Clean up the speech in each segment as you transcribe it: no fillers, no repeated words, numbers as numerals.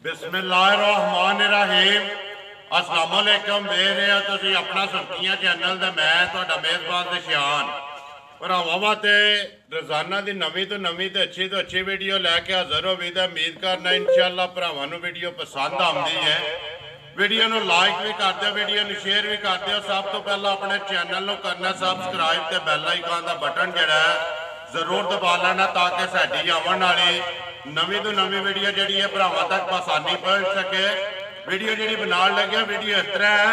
बिस्मिल्लाहिर्रहमानिर्रहीम। अस्सलाम वालेकुम। देख रहे हो तुसीं अपना सुर्खियां चैनल ते मैं तुहाडा मेज़बान ते शान भरावां वास्ते रोज़ाना की नवीं तो अच्छी वीडियो लैके हाज़र हो भी। उम्मीद करना इंशाअल्लाह भरावां नूं वीडियो पसंद आउंदी है। वीडियो नूं लाइक भी कर दिओ, वीडियो नूं शेयर भी कर दिओ। सब तो पहला अपने चैनल नूं करना सबसक्राइब ते बैल आइकन दा बटन जिहड़ा है जरूर दबा लेना ताकि साडी आवन वाली नवीं तो नवीं वीडियो जिहड़ी है भरावां तक आसानी पहुंच सके। वीडियो जी बना लगे वीडियो इस तरह है,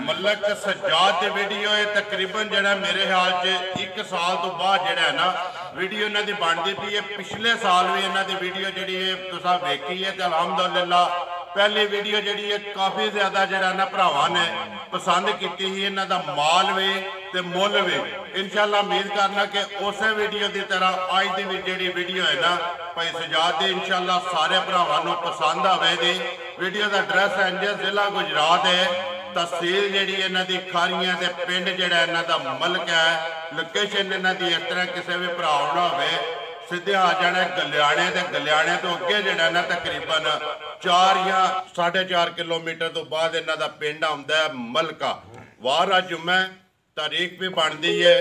मलक सज्जाद की वीडियो है। तकरीबन जो मेरे ख्याल से 1 साल तो बाद जो है ना वीडियो इन्हों की बनती पी है। पिछले साल भी इन्हों की वीडियो जी तुसा वेखी है तो अलहमदुलिल्लाह पहली वीडियो जी है काफ़ी ज़्यादा जो ना भरावां ने पसंद की ही। इन्हों का माल भी तो मुल भी इंशाअल्लाह उम्मीद करना कि उस वीडियो की तरह अज की भी जी वीडियो है ना भाई सजाद की इंशाअल्लाह सारे भरावां नूं पसंद आवेगी। वीडियो का एड्रैस इंज जिला गुजरात है, तहसील जी इन्हों की खारियां ते पिंड जिहड़ा इन्हों का मलक है। लोकेशन इन्हों की इस तरह किसी भी भरा ना हो सीधे आ जाना गलियाणे ते गलियाणे तो अगे जिहड़ा ना तकरीबन 4 या 4.5 किलोमीटर तो बाद इन्हों का पिंड आउंदा है मलका। वार अज जुम्मे तारीख भी बनती है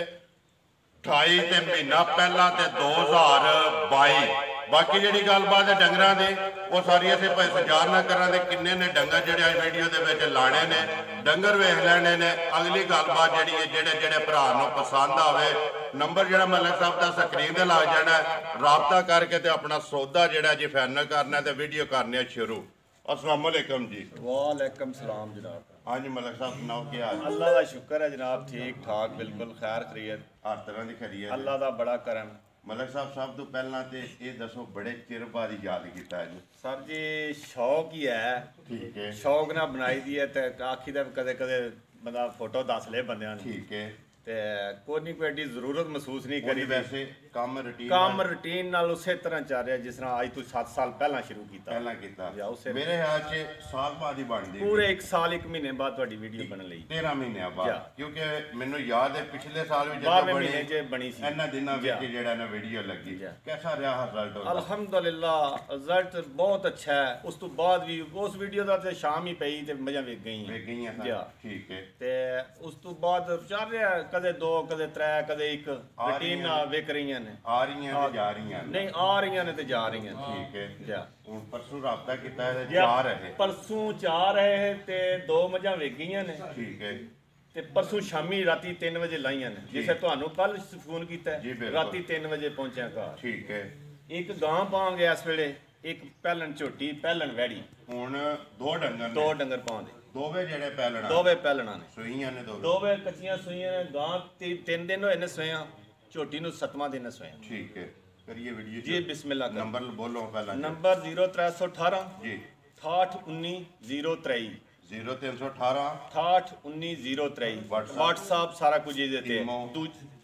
28 ते महीना पहला ते 2022। बाकी जी गलबात है डंगरां दी वो सारी असीं भाई सजार ना करा दे किन्ने ने डंगर जिहड़े वीडियो दे विच लाने ने डंगर वेख लैने ने। अगली गलबात जिहड़ी है जिहड़े भरा नूं पसंद आवे नंबर जिहड़ा मलक साहब दा स्क्रीन ते लग जाना राबता करके ते अपना सौदा जिहड़ा जी फाइनल करना ते वीडियो करने शुरू। अस्सलाम वालेकुम जी। वालेकुम सलाम जनाब। हाँ जी मलक साहब सुनाओ क्या हाल? अल्लाह का शुक्र है जनाब, ठीक ठाक बिल्कुल खैर खैरियत हर तरह की खैरियत अल्लाह का बड़ा करम। मलक साहब सब तो पहला तो ये दसो बड़े चिर बाद याद किया जी? सर जी शौक ही है, ठीक है, शौक ना बनाई दी है तो आखी दा कदे कदे बंदा फोटो दस ले बंदे ने, ठीक है। ते कोई एडी जरूरत महसूस नहीं करी। वैसे काम रूटीन नाल उसे तरह चल रहा जिस तरह अज तो 7 साल पहला शुरू किया। मेरे ख्याल से साल बाद ही बनती पूरे 1 साल 1 महीने बाद तुहाडी वीडियो बन लई 13 महीने बाद, क्योंकि मैनू याद है पिछले साल भी बनी सी इन्हां दिनां विच जेड़ा ना वीडियो लगी। कैसा रहा रिजल्ट? अल्हम्दुलिल्लाह रिजल्ट बहुत अच्छा है। उस तो बाद भी उस वीडियो दा ते शाम ही पई ते मजा वेख गई, ठीक है। ते उस तो बाद चल रहा कदे 2 कदे 3 कदे 1 रूटीन ना वेख रही ने, आ रही हैं ते जा रही हैं, नहीं आ रही ने ते जा रही हैं, ठीक है। जा हुन परसों राबता कीता है जा रहे, परसों जा रहे ते 2 मजा वेख गई ने, ठीक है। ते परसों शामी राती 3 बजे लाइयां ने जिसे तुहानू कल फोन कीता है राती 3 बजे पहुंचा घर, ठीक है। एक गां पांगे इस वेले, एक पहलन झोटी पहलन वैड़ी। हुन 2 डंगर पांदे दोवे जेड़े पहलना ने सुईयां ने दोवे कच्चियां सुईयां ने। गां 3 दिन होए ने सोया, झोटी नू 7वां दिन सोया, ठीक है। करिए वीडियो जी बिस्मिल्लाह। नंबर बोलो पहला नंबर 0318 जी 6819 0318 6819 व्हाट्सएप सारा कुछ ही देते हैं,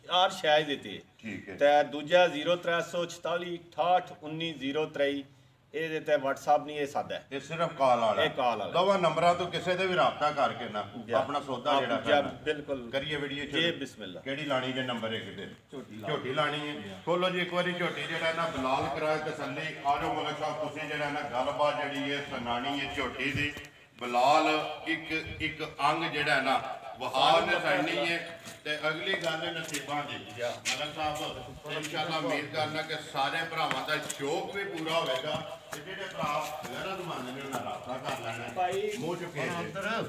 यार शायद देते हैं, ठीक है। ते दूजा 0346 6819 ये देते हैं व्हाट्सएप नहीं, ये सादा है, ये सिर्फ कॉल वाला है। दवा नंबरों तो किसी से भी राबता करके ना अपना सौदा जेड़ा बिल्कुल करिए वीडियो जी बिस्मिल्लाह। केड़ी लानी जे नंबर 1 दे झोटी लानी है। खोलो जी एक बारी झोटी जेड़ा ना बिलाल कराए तसल्ली। आ जाओ मलक साहब तुसीं जेड़ा ना गलबात जेड़ी है सुनानी है झोटी दी। बिलाल एक अंग जेड़ा ना बहार ने सड़नी है ते अगली गल नसीबां दी। मलक साहब इंशाअल्लाह उम्मीद करना कि सारे भरावां दा शौक भी पूरा होएगा ते जेड़े भरा गैरत मंद ने उन्हां राबता कर लेना भाई मुंह चुके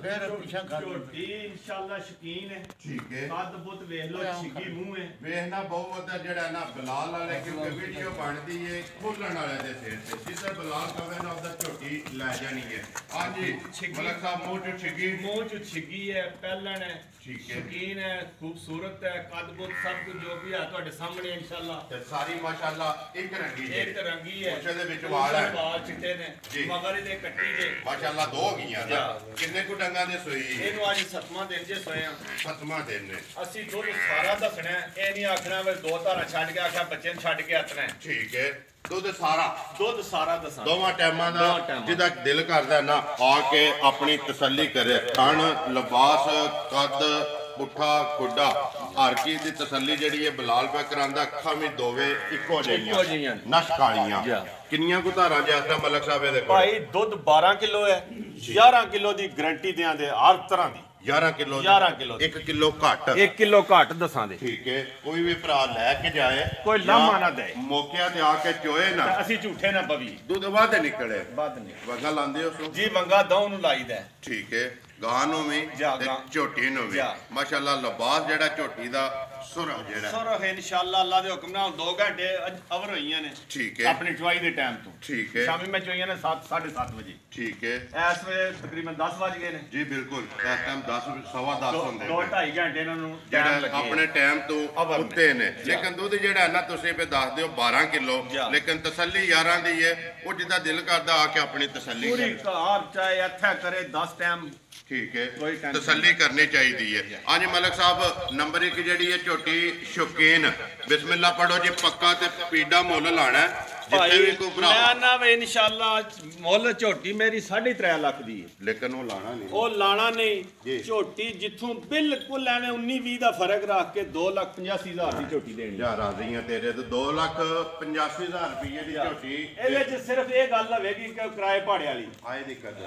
फिर पीछा झोटी इंशाअल्लाह शकीन है, ठीक है। कद बुत वेख लो छिगी मुंह है वेखना बहुत जेड़ा ना बिलाल वाले क्योंकि वीडियो बनती है खोलण वाले दे सिर ते जिधर बिलाल कवे ना उधर झोटी लै जानी है। हां जी मलक साहब मुंह च छिगी है पहलन है, ठीक है, शकीन है, खूबसूरत है, कद बुत सब कुछ जो भी है तुहाडे सामने इंशाअल्लाह। ते सारी माशाअल्लाह एक रंगी है, उसे दे विच वाल है, बाल चिट्टे ने मगर इहदे कट्टी जे माशाअल्लाह 2 गईयां ना। किन्ने को डंगा दे सोई इहनू अज 7वां दिन जे सोया, 7वां दिन ने। असी दुध सारा दसना है, ए नहीं आखना वे 2 धारा छड्ड के आखा बच्चे ने छड्ड के आतना है, ठीक है। दुध सारा दसा दोवां टाइमां दा जिदा दिल करदा ना आके अपनी तसल्ली करे। थण लिबास कद पुट्ठा खुड्डा ਹਰ ਚੀਜ਼ ਦੀ ਤਸੱਲੀ ਜਿਹੜੀ ਹੈ ਬਲਾਲ ਪਾ ਕਰਾਂਦਾ ਅੱਖਾਂ ਵੀ ਦੋਵੇਂ ਇੱਕੋ ਜਿਹੀਆਂ ਨਸ਼ ਕਾਲੀਆਂ ਕਿੰਨੀਆਂ ਕੁ ਧਾਰਾਂ ਜਿਆਦਾ ਮਲਕ ਸਾਹਿਬ ਇਹਦੇ ਕੋਲ ਭਾਈ ਦੁੱਧ 12 ਕਿਲੋ ਹੈ 11 ਕਿਲੋ ਦੀ ਗਰੰਟੀ ਦਿਆਂਦੇ ਹਰ ਤਰ੍ਹਾਂ ਦੀ 11 ਕਿਲੋ 1 ਕਿਲੋ ਘੱਟ 1 ਕਿਲੋ ਘੱਟ ਦੱਸਾਂ ਦੇ ਠੀਕ ਹੈ ਕੋਈ ਵੀ ਭਰਾ ਲੈ ਕੇ ਜਾਏ ਕੋਈ ਲਾਮਾ ਨਾ ਦੇ ਮੌਕਿਆਂ ਤੇ ਆ ਕੇ ਚੋਏ ਨਾ ਅਸੀਂ ਝੂਠੇ ਨਾ ਪਵੀ ਦੁੱਧ ਵੱਧ ਨਿਕਲੇ ਵੱਧ ਨਹੀਂ ਵਗਾ ਲਾਉਂਦੇ ਹੋ ਜੀ ਵੰਗਾ ਦਉ ਨੂੰ ਲਾਈਦਾ ਠੀਕ ਹੈ ਗਾਂ ਨੂੰ ਵੀ ਤੇ ਝੋਟੀ ਨੂੰ ਵੀ ਮਾਸ਼ਾਅੱਲਾ ਲਿਬਾਸ ਜਿਹੜਾ ਝੋਟੀ ਦਾ ਸੁਰਖ ਜਿਹੜਾ ਸੁਰਖ ਇਨਸ਼ਾਅੱਲਾ ਅੱਲਾ ਦੇ ਹੁਕਮ ਨਾਲ 2 ਘੰਟੇ ਅਵਰ ਹੋਈਆਂ ਨੇ ਠੀਕ ਹੈ ਆਪਣੀ ਚੁਆਈ ਦੇ ਟਾਈਮ ਤੋਂ ਠੀਕ ਹੈ ਸ਼ਾਮੀ ਮੈਂ ਚੁਆਈਆਂ ਨੇ 7:30 ਵਜੇ ਠੀਕ ਹੈ ਇਸ ਵੇਲੇ ਤਕਰੀਬਨ 10 ਵਜ ਗਏ ਨੇ ਜੀ ਬਿਲਕੁਲ ਇਸ ਟਾਈਮ 10 ਸਵਾ 10 ਹੁੰਦੇ 2-2.5 ਘੰਟੇ ਇਹਨਾਂ ਨੂੰ ਜਿਹੜਾ ਆਪਣੇ ਟਾਈਮ ਤੋਂ ਉੱਤੇ ਨੇ ਲੇਕਿਨ ਦੁੱਧ ਜਿਹੜਾ ਨਾ ਤੁਸੀਂ ਪੇ ਦੱਸ ਦਿਓ 12 ਕਿਲੋ ਲੇਕਿਨ ਤਸੱਲੀ ਯਾਰਾਂ ਦੀ ਹੈ ਉਹ ਜਿੱਦਾਂ ਦਿਲ ਕਰਦਾ ਆ ਕੇ ਆਪਣੀ ਤਸੱਲੀ ਪੂਰੀ ਘਰ ਚਾਹੇ ਇੱਥੇ ਕਰੇ 10 ਟਾਈਮ ਠੀਕ ਹੈ ਤਸੱਲੀ ਕਰਨੀ ਚਾਹੀਦੀ ਹੈ ਹਾਂਜੀ ਮਲਕ ਸਾਹਿਬ ਨੰਬਰ 1 ਜਿਹੜੀ ਹੈ ਝੋਟੀ ਸ਼ੌਕੀਨ ਬਿਸਮਿਲ੍ਲਾ ਪੜੋ ਜੀ ਪੱਕਾ ਤੇ ਪੀੜਾ ਮੁੱਲ ਲਾਣਾ ਜਿੱਥੇ ਵੀ ਕੋਈ ਭਰਾ ਮੈਂ ਨਾ ਵੇ ਇਨਸ਼ਾਅੱਲਾ ਮੁੱਲ ਝੋਟੀ ਮੇਰੀ 3.5 ਲੱਖ ਦੀ ਹੈ ਲੇਕਿਨ ਉਹ ਲਾਣਾ ਨਹੀਂ ਝੋਟੀ ਜਿੱਥੋਂ ਬਿਲਕੁਲ ਐਵੇਂ 19-20 ਦਾ ਫਰਕ ਰੱਖ ਕੇ 2,85,000 ਦੀ ਝੋਟੀ ਦੇਣੀ ਯਾਰ ਰਾਜ਼ੀਆਂ ਤੇਰੇ ਤੇ 2,85,000 ਰੁਪਏ ਦੀ ਝੋਟੀ ਇਹਦੇ ਚ ਸਿਰਫ ਇਹ ਗੱਲ ਹੋਵੇਗੀ ਕਿ ਕਿਰਾਏ ਭਾੜੇ ਵਾਲੀ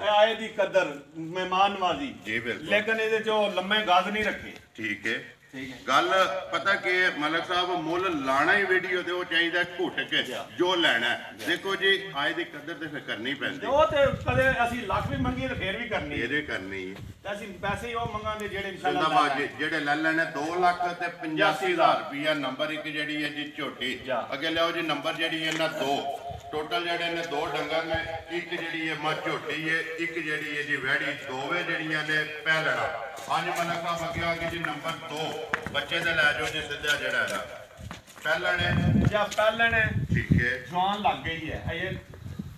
ਆਏ ਦੀ ਕਦਰ ਮਹਿਮਾਨ ਨਵਾਜ਼ੀ ਜੀ ਬਿਲਕੁਲ ਲੇਕਿਨ ਇਹਦੇ ਚ ਲੰਮੇ ਗਾਜ਼ ਨਹੀਂ ਰੱਖੇ ਠੀਕ ਹੈ ਗੱਲ ਪਤਾ ਕਿ ਮਲਕ ਸਾਹਿਬ ਮੁੱਲ ਲਾਣਾ ਹੀ ਵੀਡੀਓ ਤੇ ਉਹ ਚਾਹੀਦਾ ਘੁੱਟ ਕੇ ਜੋ ਲੈਣਾ ਦੇਖੋ ਜੀ ਆਏ ਦੀ ਕਦਰ ਤੇ ਫਿਰ ਕਰਨੀ ਪੈਂਦੀ ਉਹ ਤੇ ਕਦੇ ਅਸੀਂ ਲੱਖ ਵੀ ਮੰਗੀਏ ਤੇ ਫੇਰ ਵੀ ਕਰਨੀ ਇਹਦੇ ਕਰਨੀ ਤੇ ਅਸੀਂ ਪੈਸੇ ਹੀ ਉਹ ਮੰਗਾਂਗੇ ਜਿਹੜੇ ਇਨਸ਼ਾਅੱਲਾ ਜਿਹੜੇ ਲੈ ਲੈਣੇ 2,85,000 ਰੁਪਇਆ ਨੰਬਰ 1 ਜਿਹੜੀ ਹੈ ਜੀ ਝੋਟੀ ਅੱਗੇ ਲਿਆਓ ਜੀ ਨੰਬਰ ਜਿਹੜੀ ਹੈ ਨਾ 2 ਟੋਟਲ ਜਿਹੜੇ ਨੇ 2 ਡੰਗਰ ਨੇ ਇੱਕ ਜਿਹੜੀ ਹੈ ਮੱਝ ਝੋਟੀ ਹੈ ਇੱਕ ਜਿਹੜੀ ਹੈ ਜੀ ਵਹਿੜੀ ਦੋਵੇਂ ਜਿਹੜੀਆਂ ਨੇ ਪਹਿਲਣਾ ਹਾਂਜੀ ਮਲਕ ਸਾਹਿਬ ਅੱਗੇ ਆ ਗਏ ਜੀ ਨੰਬਰ 2 ਬੱਚੇ ਦੇ ਲੈ ਜਾਓ ਜੀ ਸਿੱਧਾ ਜਿਹੜਾ ਹੈਗਾ ਪਹਿਲਣ ਠੀਕ ਹੈ ਜਵਾਨ ਲੱਗ ਗਈ ਹੈ ਇਹ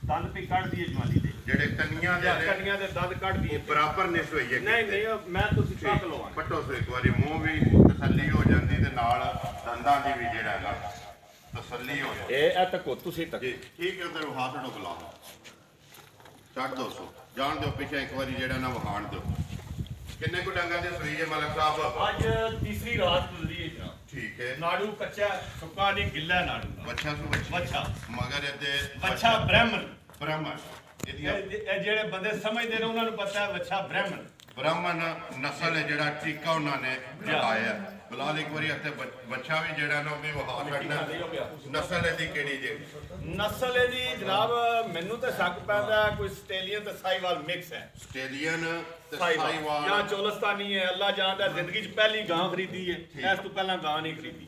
ਦੰਦ ਵੀ ਕੱਢਦੀ ਹੈ ਜਵਾਨੀ ਦੇ ਜਿਹੜੇ ਕੰਨੀਆਂ ਦੇ ਦੰਦ ਕੱਢਦੀ ਹੈ ਬਰਾਬਰ ਨਿਸ ਹੋਈ ਹੈ ਨਹੀਂ ਮੈਂ ਤੁਸੀਂ ਚੱਕ ਲਓ ਪੱਟੋ ਸੋ ਇੱਕ ਵਾਰੀ ਮੂੰਹ ਵੀ ਤਸੱਲੀ ਹੋ ਜਾਂਦੀ ਤੇ ਨਾਲ ਦੰਦਾਂ ਦੀ ਵੀ ਜਿਹੜਾ ਹੈਗਾ ਤਸੱਲੀ ਹੋ ਜਾਂਦੀ ਇਹ ਤੱਕੋ ਤੁਸੀਂ ਤੱਕ ਠੀਕ ਹੈ ਉਧਰ ਹੱਥ ਨੂੰ ਬੁਲਾ ਛੱਡ ਦੋ ਸੋ ਜਾਣ ਦਿਓ ਪਿੱਛੇ ਇੱਕ ਵਾਰੀ ਜਿਹੜਾ ਨਾ ਵਹਾਣ ਦਿਓ ਕਿੰਨੇ ਕੁ ਡੰਗਾਂ ਦੇ ਸੂਈ ਹੈ ਮਲਕ ਸਾਹਿਬ ਅੱਜ ਤੀਸਰੀ ਰਾਤ ਗੁਜ਼ਰੀ ਹੈ ਜਨਾਬ ਠੀਕ ਹੈ ਨਾੜੂ ਕੱਚਾ ਸੁੱਕਾ ਨਹੀਂ ਗਿੱਲਾ ਨਾੜੂ ਬੱਚਾ ਮਗਰ ਇਹਦੇ ਬੱਚਾ ਬ੍ਰਾਹਮਣ ਇਹ ਜਿਹੜੇ ਬੰਦੇ ਸਮਝਦੇ ਨੇ ਉਹਨਾਂ ਨੂੰ ਪਤਾ ਹੈ ਬੱਚਾ ਬ੍ਰਾਹਮਣ ਨਸਲ ਹੈ ਜਿਹੜਾ ਟੀਕਾ ਉਹਨਾਂ ਨੇ ਲਗਾਇਆ ਬਲਾਲ ਇੱਕ ਵਾਰੀ ਇੱਥੇ ਬੱਚਾ ਵੀ ਜਿਹੜਾ ਨਾ ਉਹ ਵੀ ਵਹਾ ਛੱਡਣਾ ਨਸਲ ਇਹਦੀ ਕਿਹੜੀ ਜੇ ਨਸਲ ਇਹਦੀ ਜਨਾਬ ਮੈਨੂੰ ਤਾਂ ਸ਼ੱਕ ਪੈਂਦਾ ਕੋਈ ਸਟੇਲੀਅਨ ਤੇ ਸਾਈਵਾਲ ਮਿਕਸ ਹੈ ਸਟੇਲੀਅਨ ਤੇ ਸਾਈਵਾਲ ਜਾਂ ਚੋਲਸਤਾਨੀ ਹੈ ਅੱਲਾ ਜਾਣਦਾ ਜ਼ਿੰਦਗੀ 'ਚ ਪਹਿਲੀ ਗਾਂ ਖਰੀਦੀ ਹੈ ਇਸ ਤੋਂ ਪਹਿਲਾਂ ਗਾਂ ਨਹੀਂ ਖਰੀਦੀ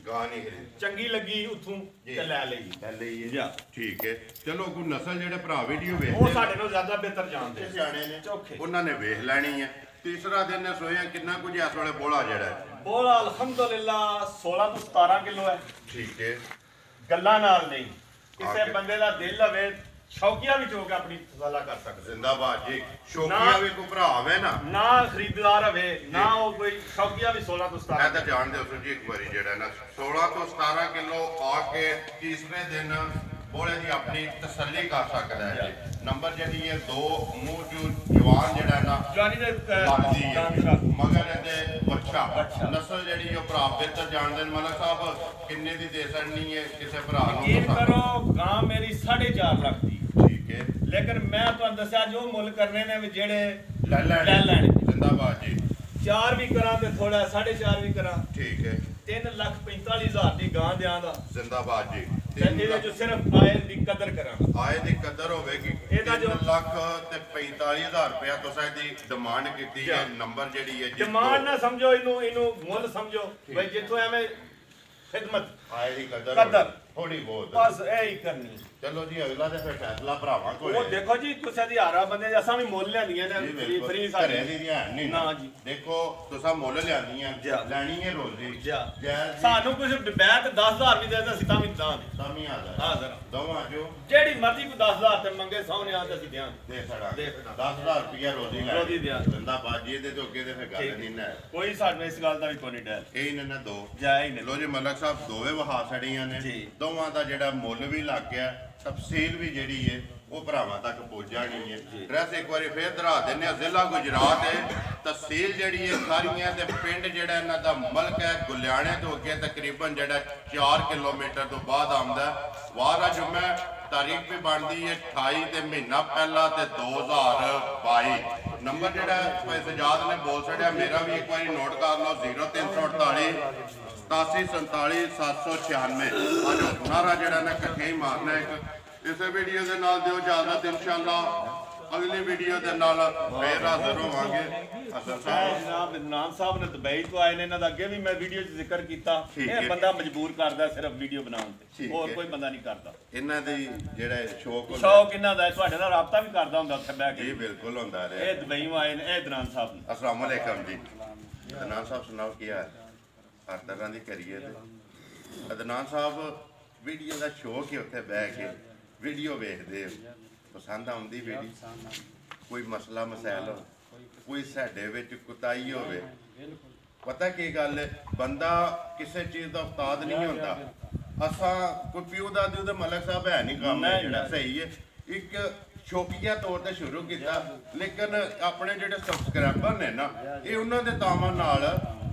ਚੰਗੀ ਲੱਗੀ ਉੱਥੋਂ ਤੇ ਲੈ ਲਈ ਜੀ ਠੀਕ ਹੈ ਚਲੋ ਕੋਈ ਨਸਲ ਜਿਹੜੇ ਭਰਾ ਵੀਡੀਓ ਵੇਖਦੇ ਉਹ ਸਾਡੇ ਨਾਲੋਂ ਜ਼ਿਆਦਾ ਬਿਹਤਰ ਜਾਣਦੇ ਸਿਆਣੇ ਨੇ ਉਹਨਾਂ ਨੇ ਵੇਖ ਲੈਣੀ ਹੈ ਤੀਸਰਾ ਦਿਨ ਨੇ ਸੋਇਆ ਕਿੰਨਾ ਕੁਝ ਇਸ ਵੇਲੇ ਬੋਲਾ ਜਿਹੜਾ ਬੋਲਾ ਅਲਹਮਦੁਲਿਲਾ 16 ਤੋਂ 17 ਕਿਲੋ ਹੈ ਠੀਕ ਹੈ ਗੱਲਾਂ ਨਾਲ ਨਹੀਂ ਕਿਸੇ ਬੰਦੇ ਦਾ ਦਿਲ ਹੋਵੇ ਸ਼ੌਕੀਆ ਵੀ ਚੋਕ ਆਪਣੀ ਤਸੱਲਾ ਕਰ ਸਕਦਾ ਜ਼ਿੰਦਾਬਾਦ ਜੀ ਸ਼ੌਕੀਆ ਵੀ ਕੋਈ ਭਰਾ ਹੋਵੇ ਨਾ ਖਰੀਦਦਾਰ ਹੋਵੇ ਨਾ ਉਹ ਕੋਈ ਸ਼ੌਕੀਆ ਵੀ 16 ਤੋਂ 17 ਮੈਂ ਤਾਂ ਜਾਣਦੇ ਹੋ ਜੀ ਇੱਕ ਵਾਰੀ ਜਿਹੜਾ ਨਾ 16 ਤੋਂ 17 ਕਿਲੋ ਆ ਕੇ ਤੀਸਰੇ ਦਿਨ ਬੋਲੇ ਦੀ ਆਪਣੀ ਤਸੱਲੀ ਕਰ ਸਕਦਾ ਹੈ ਜੀ ਨੰਬਰ ਜਿਹੜੀ ਹੈ 2 ਮੂੰਹ ਜੋ ਜਵਾਨ ਜਿਹੜਾ ਨਾ ਜਵਾਨੀ ਦੇ ਮਗਰ ਇਹਦੇ ਬੱਚਾ ਨਸਲ ਜਿਹੜੀ ਉਹ ਭਰਾ ਬਿਹਤਰ ਜਾਣਦੇ ਨੇ ਮਲਕ ਸਾਹਿਬ ਕਿੰਨੇ ਦੀ ਦੇ ਸਕਣੀ ਹੈ ਕਿਸੇ ਭਰਾ ਨੂੰ ਇਹ ਕਰੋ ਗਾਂ ਮੇਰੀ 4.5 ਲੱਖ ਦੀ ਠੀਕ ਹੈ ਲੇਕਿਨ ਮੈਂ ਤੁਹਾਨੂੰ ਦੱਸਿਆ ਜੋ ਮੁੱਲ ਕਰਨੇ ਨੇ ਜਿਹੜੇ ਲੈ ਲੈਣੇ ਜ਼ਿੰਦਾਬਾਦ ਜੀ 4 ਵੀ ਕਰਾਂ ਤੇ ਥੋੜਾ 4.5 ਵੀ ਕਰਾਂ ਠੀਕ ਹੈ 3,45,000 ਦੀ ਗਾਂ ਦਿਆਂ ਦਾ ਜ਼ਿੰਦਾਬਾਦ ਜੀ ਇਹਦੇ ਜੋ ਸਿਰਫ ਆਏ ਦੀ ਕਦਰ ਕਰਾਂਗਾ ਆਏ ਦੀ ਕਦਰ ਹੋਵੇਗੀ ਇਹਦਾ ਜੋ 3,45,000 ਰੁਪਇਆ ਤੁਸੀਂ ਇਹਦੀ ਡਿਮਾਂਡ ਕੀਤੀ ਹੈ ਨੰਬਰ ਜਿਹੜੀ ਹੈ ਜੀ ਡਿਮਾਂਡ ਨਾ ਸਮਝੋ ਇਹਨੂੰ ਮੁੱਲ ਸਮਝੋ ਬਈ ਜਿੱਥੋਂ ਐਵੇਂ ਖਿਦਮਤ ਆਏ ਦੀ ਕਦਰ ਥੋੜੀ ਬਹੁਤ ਬਸ ਇਹ ਹੀ ਕਰਨੀ ਚਲੋ ਜੀ ਅਗਲਾ ਤੇ ਫਿਰ ਫੈਸਲਾ ਭਰਾਵਾਂ ਕੋਲ ਉਹ ਦੇਖੋ ਜੀ ਤੁਸੀਂ ਦੀ ਹਾਰਾ ਬੰਦੇ ਅਸਾਂ ਵੀ ਮੁੱਲ ਲਿਆਂਦੀਆਂ ਨੇ ਫਰੀ ਸਾਰੇ ਦੀ ਨਹੀਂ ਨਾ ਜੀ ਦੇਖੋ ਤੁਸੀਂ ਮੁੱਲ ਲਿਆਂਦੀਆਂ ਲੈਣੀ ਹੈ ਰੋਜ਼ੀ ਸਾਨੂੰ ਕੁਝ ਬੈਤ 10,000 ਵੀ ਦੇ ਦੇ ਅਸੀਂ ਤਾਂ ਵੀ ਦਾਂ ਸਾਮੀ ਆ ਜਾ ਹਾਂ ਜ਼ਰਾ ਦੋਵਾਂ ਜੋ ਜਿਹੜੀ ਮਰਜ਼ੀ ਕੋ 10,000 ਤੇ ਮੰਗੇ ਸਾਹਮਣੇ ਆ ਤੇ ਅਸੀਂ ਦਿਆਂ ਦੇ ਸਾਡਾ 10,000 ਰੁਪਇਆ ਰੋਜ਼ੀ ਦਿਆਂ ਬੰਦਾ ਬਾਜੀ ਦੇ ਤੋਂ ਅੱਗੇ ਤੇ ਫਿਰ ਗੱਲ ਨਹੀਂ ਨਾ ਕੋਈ ਸਾਡੇ ਇਸ ਗੱਲ ਦਾ ਵੀ ਕੋਈ ਨਹੀਂ ਡਰ ਇਹ ਨਾ ਦੋ ਜਾਇ ਨਹੀਂ ਲੋ ਜੀ ਮਲਕ ਸਾਹਿਬ ਦੋਵੇਂ ਵਹਾ ਛੜੀਆਂ ਨੇ ਦੋਵਾਂ ਦਾ ਜਿਹੜਾ ਮੁੱਲ ਵੀ ਲੱਗ ਗਿਆ ਤਫਸੀਲ ਵੀ ਜਿਹੜੀ ਹੈ ਉਹ ਭਰਾਵਾਂ ਤੱਕ ਪਹੁੰਚ ਜਾਣੀ ਹੈ। ਐਡਰੈਸ ਇੱਕ ਵਾਰੀ ਫੇਰ ਦਰਾ ਦਿੰਦੇ ਆ, ਜ਼ਿਲ੍ਹਾ ਗੁਜਰਾਤ ਹੈ, ਤਹਿਸੀਲ ਜਿਹੜੀ ਹੈ ਸਾਰੀਆਂ ਤੇ ਪਿੰਡ ਜਿਹੜਾ ਇਹਨਾਂ ਦਾ ਮਲਕ ਹੈ ਗੁਲਿਆਣੇ ਤੋਂ ਅੱਗੇ ਤਕਰੀਬਨ ਜਿਹੜਾ 4 ਕਿਲੋਮੀਟਰ ਤੋਂ ਬਾਅਦ ਆਉਂਦਾ। ਵਾਰ ਅੱਜ ਮੈਂ ਤਾਰੀਖ ਵੀ ਬਣਦੀ ਹੈ 28 ਤੇ ਮਹੀਨਾ ਪਹਿਲਾ ਤੇ 2022। ਨੰਬਰ ਜਿਹੜਾ ਸਜਾਦ ਨੇ ਬੋਲ ਛੜਿਆ ਮੇਰਾ ਵੀ ਇੱਕ ਵਾਰੀ ਨੋਟ ਕਰ ਲਓ 0348 87 47 796। ਅੱਜ ਨਾਰਾ ਜਿਹੜਾ ਨਾ ਇਕੱਠੇ ਹੀ ਮਾਰਨਾ ਇੱਕ। ਇਸੇ ਵੀਡੀਓ ਦੇ ਨਾਲ ਦਿਓ ਇਜਾਜ਼ਤ, ਇਨਸ਼ਾਅੱਲਾ ਅਗਲੀ ਵੀਡੀਓ ਦੇ ਨਾਲ ਫੇਰ ਹਾਜ਼ਰ ਹੋਵਾਂਗੇ। ਜਨਾਬ ਇਮਰਾਨ ਸਾਹਿਬ ਨੇ ਦੁਬਈ ਤੋਂ ਆਏ ਨੇ, ਇਹਨਾਂ ਦਾ ਅੱਗੇ ਵੀ ਮੈਂ ਵੀਡੀਓ 'ਚ ਜ਼ਿਕਰ ਕੀਤਾ। ਇਹ ਬੰਦਾ ਮਜਬੂਰ ਕਰਦਾ ਸਿਰਫ ਵੀਡੀਓ ਬਣਾਉਣ ਤੇ, ਹੋਰ ਕੋਈ ਬੰਦਾ ਨਹੀਂ ਕਰਦਾ। ਇਹਨਾਂ ਦੀ ਜਿਹੜਾ ਸ਼ੌਕ ਇਹਨਾਂ ਦਾ ਤੁਹਾਡੇ ਨਾਲ ਰਾਬਤਾ ਵੀ ਕਰਦਾ ਹੁੰਦਾ ਉੱਥੇ ਬਹਿ ਕੇ। ਜੀ ਬਿਲਕੁਲ ਹੁੰਦਾ ਰਿਹਾ। ਇਹ ਦੁਬਈੋਂ ਆਏ ਨੇ, ਇਹ ਅਦਨਾਨ ਸਾਹਿਬ ਨੇ। अस्सलाम वालेकुम जी। अदनान साहब सुनाओ की हाल? हर तरह की करिए। अदनान साहब वीडियो का शौक है, उत्थे बह के वीडियो वेखते हो, पसंद आती वीडियो, कोई मसला मसैल हो, कोई साडे विच कुताई होवे। पता की गल है, बंदा किसी चीज़ का उस्ताद नहीं होता। असा कोई प्यो दादू तो मलक साहब है नहीं, काम है जिहड़ा सही है। एक शौकिया तौर पर शुरू किया, लेकिन अपने जिहड़े सबसक्राइबर ने ना, ये उन्होंने तावां नाल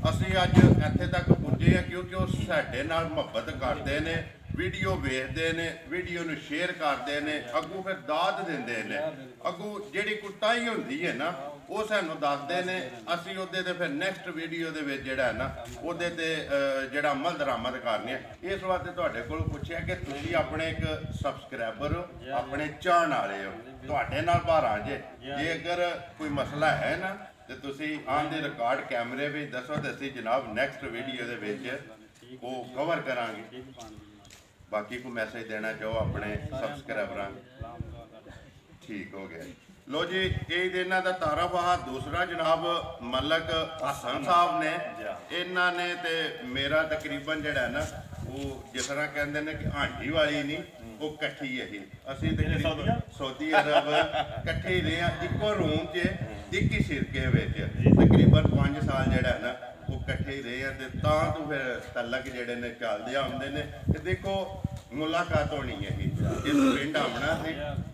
असीं अज इत्थे तक पुजे हैं, क्योंकि वो साडे नाल मुहब्बत करते हैं, वीडियो वेखते हैं, वीडियो नूं शेयर करते हैं, अगू फिर दाद देंदे ने। अगू जिहड़ी कुटाई हुंदी है ना, वो सानूं दसदे ने, असीं उहदे ते फिर नैक्सट वीडियो दे विच जिहड़ा है ना उहदे ते जिहड़ा अमल दरामद करने। इस वास्ते तुहाडे कोल पुछिआ कि तुसीं अपने एक सबसक्राइबर हो, अपने चाहण वाले हो, तुहाडे नाल भारां जे अगर कोई मसला है ना तो तुसीं आन दे रिकॉर्ड कैमरे विच दसो ते असीं जनाब नैक्सट वीडियो दे विच वो कवर करांगे। बाकी को मैसेज देना चाहो अपने सबसक्राइबर, ठीक हो गया। लो जी, ये इन्हों का तारफ आ। दूसरा जनाब मलक हसन साहब ने, इन्होंने तो मेरा तकरीबन जड़ा है ना वो जिस तरह कहते हैं कि आंटी वाली नहीं, वो कट्ठी है। असीं तकरीबन सऊदी अरब कट्ठे ही रहे हैं, इको रूम च एक ही शिरके विच तकरीबन 5 साल जड़ा है ना वो कट्ठे ही रहे हैं। तो फिर तलक जेडे ने चलते आते हैं। देखो मुलाकात होनी है, इस पिंड आना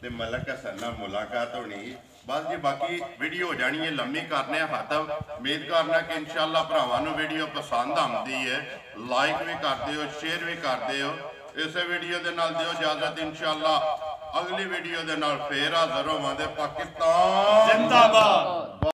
से मलक हसन नाल मुलाकात होनी। बस जी बाकी वीडियो हो जानी है लम्मी करने हाथम। उम्मीद करना कि इंशाअल्लाह भरावां नूं वीडियो पसंद आती है, लाइक भी करते हो, शेयर भी करते हो। इस वीडियो के नाल दिओ इजाजत, इंशाअल्लाह अगली वीडियो के नाल फिर हाज़र होवांगे। पाकिस्तान जिंदाबाद।